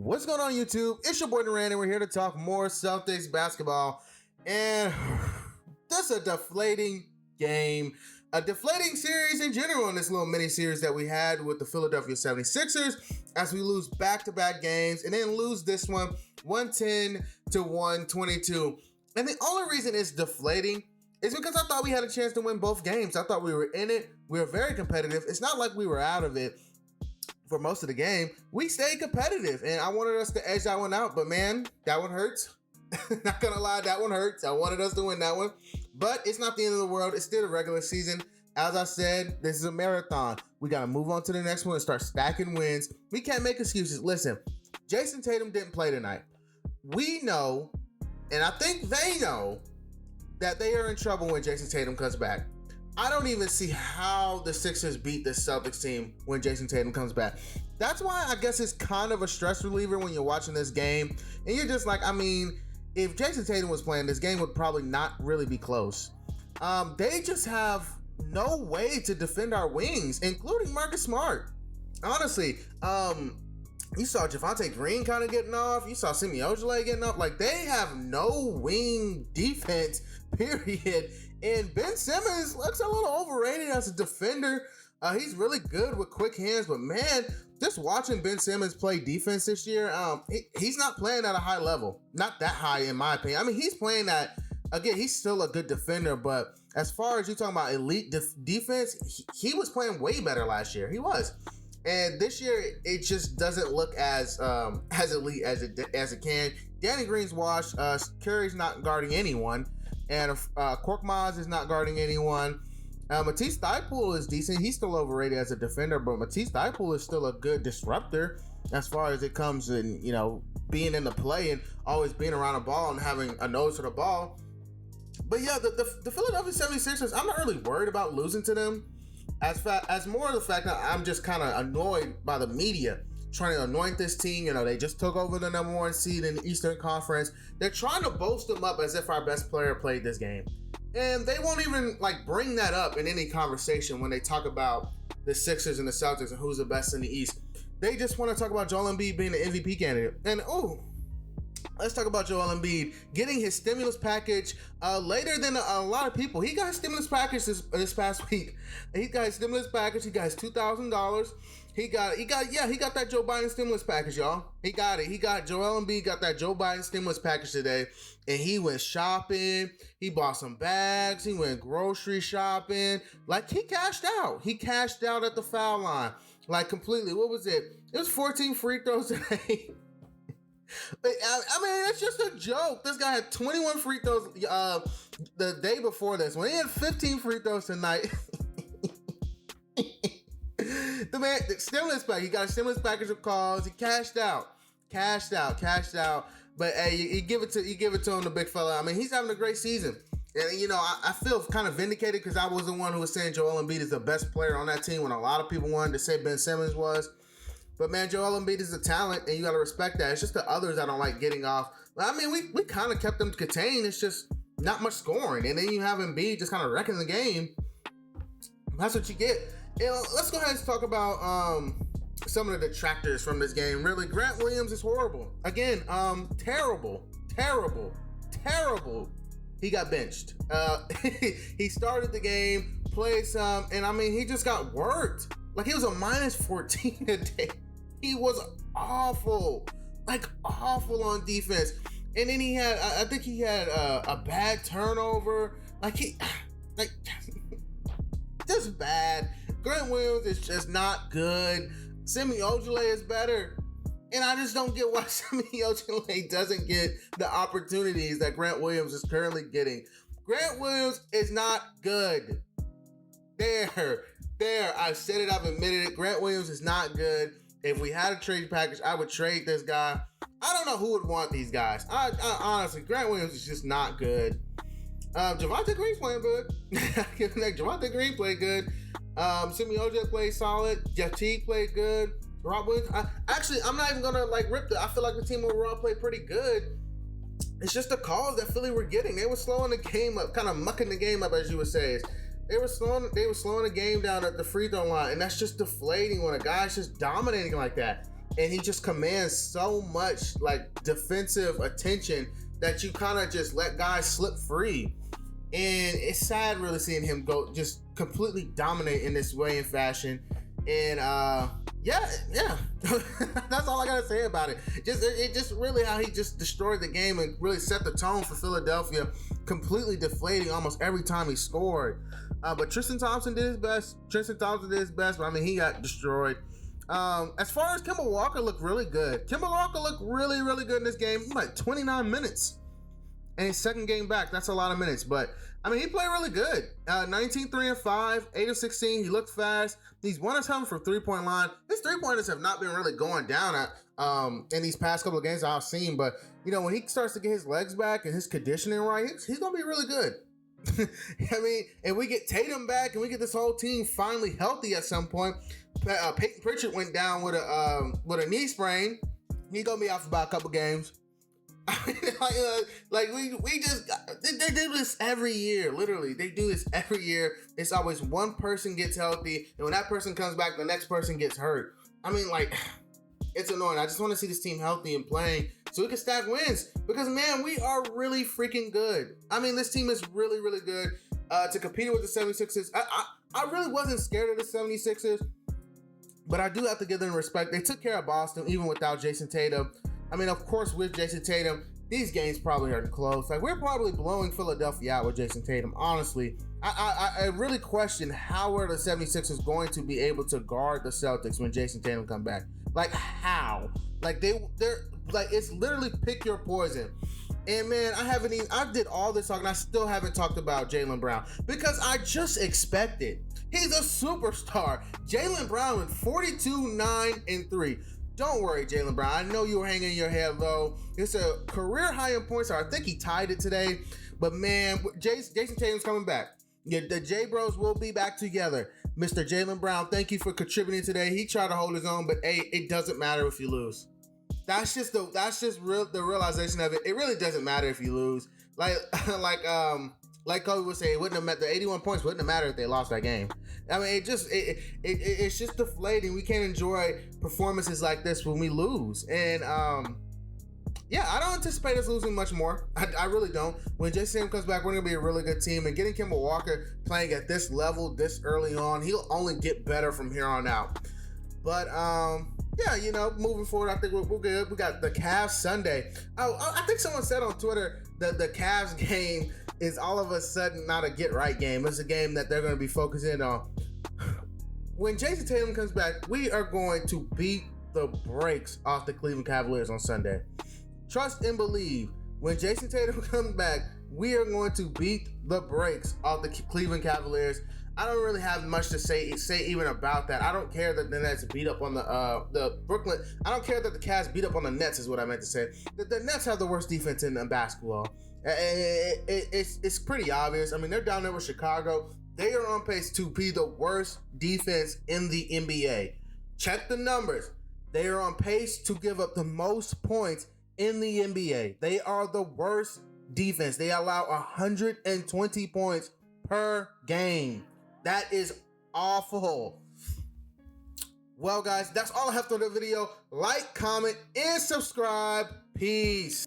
What's going on, YouTube? It's your boy Duran, and we're here to talk more Celtics basketball. And that's a deflating game, a deflating series in general in this little mini series that we had with the Philadelphia 76ers as we lose back-to-back games and then lose this one 110 to 122. And the only reason it's deflating is because I thought we had a chance to win both games. I thought we were in it. We were very competitive. It's not like we were out of it for most of the game. We stayed competitive, and I wanted us to edge that one out, but man, that one hurts. Not gonna lie, that one hurts. I wanted us to win that one, but it's not the end of the world. It's still the regular season. As I said, this is a marathon. We gotta move on to the next one and start stacking wins. We can't make excuses. Listen, Jason Tatum didn't play tonight. We know, and I think they know, that they are in trouble when Jason Tatum comes back. I don't even see how the Sixers beat the Celtics team when Jason Tatum comes back. That's why I guess it's kind of a stress reliever when you're watching this game. And you're just like, I mean, if Jason Tatum was playing, this game would probably not really be close. They just have no way to defend our wings, including Marcus Smart. Honestly, you saw Javonte Green kind of getting off. You saw Semi Ojeleye getting off. Like, they have no wing defense, period. And Ben Simmons looks a little overrated as a defender. He's really good with quick hands, but man, just watching Ben Simmons play defense this year, he's not playing at a high level. Not that high, in my opinion. I mean, he's playing at, again, he's still a good defender, but as far as you talking about elite defense, he was playing way better last year. He was. And this year, it just doesn't look as elite as it can. Danny Green's washed. Curry's not guarding anyone. And Korkmaz is not guarding anyone. Matisse Thybulle is decent. He's still overrated as a defender, but Matisse Thybulle is still a good disruptor as far as it comes in, you know, being in the play and always being around the ball and having a nose for the ball. But yeah, the Philadelphia 76ers, I'm not really worried about losing to them. As more of the fact that I'm just kind of annoyed by the media trying to anoint this team. You know, they just took over the number one seed in the Eastern Conference. They're trying to boast them up as if our best player played this game. And they won't even like bring that up in any conversation when they talk about the Sixers and the Celtics and who's the best in the East. They just want to talk about Joel Embiid being the MVP candidate. And let's talk about Joel Embiid getting his stimulus package later than a lot of people. He got his stimulus package this past week. He got his stimulus package. He got his $2,000. He got that Joe Biden stimulus package, y'all. He got it. He got Joel Embiid got that Joe Biden stimulus package today, and he went shopping. He bought some bags. He went grocery shopping. Like, he cashed out. He cashed out at the foul line, like, completely. What was it? It was 14 free throws today. I mean, it's just a joke. This guy had 21 free throws the day before this. When he had 15 free throws tonight. The stimulus package. He got a stimulus package of calls. He cashed out. But hey, you give it to him, the big fella. I mean, he's having a great season. And, you know, I feel kind of vindicated because I was the one who was saying Joel Embiid is the best player on that team when a lot of people wanted to say Ben Simmons was. But man, Joel Embiid is a talent, and you got to respect that. It's just the others I don't like getting off. I mean, we kind of kept them contained. It's just not much scoring. And then you have Embiid just kind of wrecking the game. That's what you get. And let's go ahead and talk about some of the detractors from this game. Really, Grant Williams is horrible. Again, terrible. He got benched. He started the game, played some, and I mean, he just got worked. Like, he was a minus 14 today. He was awful on defense. And then I think he had a bad turnover. Just bad. Grant Williams is just not good. Semi Ojeleye is better. And I just don't get why Semi Ojeleye doesn't get the opportunities that Grant Williams is currently getting. Grant Williams is not good. There. I've said it. I've admitted it. Grant Williams is not good. If we had a trade package, I would trade this guy. I don't know who would want these guys. I honestly, Grant Williams is just not good. Javonte Green's playing good. Javonte Green played good. Semi Ojeleye played solid. Jeff Teague played good. Rob Williams. I'm not even gonna rip I feel like the team overall played pretty good. It's just the calls that Philly were getting. They were slowing the game up, kind of mucking the game up, as you would say. They were slowing the game down at the free throw line, and that's just deflating when a guy's just dominating like that. and he just commands so much like defensive attention that you kind of just let guys slip free. And it's sad really seeing him go just completely dominate in this way and fashion. And yeah, that's all I gotta say about it. It just really how he just destroyed the game and really set the tone for Philadelphia, completely deflating almost every time he scored. But Tristan Thompson did his best. But I mean, he got destroyed. As far as Kemba Walker looked really good. Kemba Walker looked really, really good in this game. Like 29 minutes. And his second game back, that's a lot of minutes. But, I mean, he played really good. 19, 3 and 5, 8 of 16. He looked fast. He's 1 of 7 from three-point line. His three-pointers have not been really going down in these past couple of games I've seen. But, you know, when he starts to get his legs back and his conditioning right, he's going to be really good. I mean, and we get Tatum back and we get this whole team finally healthy at some point. Peyton Pritchard went down with a knee sprain. He's going to be out for about a couple games. we just they do this every year. Literally, they do this every year. It's always one person gets healthy, and when that person comes back, the next person gets hurt. I mean, like, it's annoying. I just want to see this team healthy and playing so we can stack wins, because man, we are really freaking good. I mean, this team is really, really good to compete with the 76ers. I really wasn't scared of the 76ers, but I do have to give them respect. They took care of Boston even without Jason Tatum. I mean, of course, with Jason Tatum, these games probably aren't close. Like, we're probably blowing Philadelphia out with Jason Tatum. Honestly, I really question how are the 76ers going to be able to guard the Celtics when Jason Tatum come back. Like, how? Like, they're like, it's literally pick your poison. And man, I did all this talking. I still haven't talked about Jaylen Brown because I just expect it. He's a superstar. Jaylen Brown with 42, 9, and 3. Don't worry, Jaylen Brown. I know you were hanging your head low. It's a career high in points. I think he tied it today. But man, Jason Tatum's coming back. Yeah, the J Bros will be back together. Mr. Jaylen Brown, thank you for contributing today. He tried to hold his own, but hey, it doesn't matter if you lose. That's just the realization of it. It really doesn't matter if you lose. Like Kobe would say, it wouldn't have met the 81 points wouldn't have mattered if they lost that game. I mean, it's just deflating. We can't enjoy performances like this when we lose. And yeah, I don't anticipate us losing much more. I really don't. When Jason comes back, we're gonna be a really good team. And getting Kemba Walker playing at this level this early on, he'll only get better from here on out. But yeah, you know, moving forward, I think we're good. We got the Cavs Sunday. I think someone said on Twitter that the Cavs game is all of a sudden not a get-right game. It's a game that they're going to be focusing on. When Jason Tatum comes back, we are going to beat the brakes off the Cleveland Cavaliers on Sunday. Trust and believe. When Jason Tatum comes back, we are going to beat the brakes off the Cleveland Cavaliers. I don't really have much to say even about that. I don't care that the Nets beat up on the Brooklyn. I don't care that the Cavs beat up on the Nets is what I meant to say. The Nets have the worst defense in basketball. It's pretty obvious. I mean, they're down there with Chicago. They are on pace to be the worst defense in the NBA. Check the numbers. They are on pace to give up the most points in the NBA. They are the worst defense. They allow 120 points per game. That is awful. Well, guys, that's all I have for the video. Like, comment, and subscribe. Peace.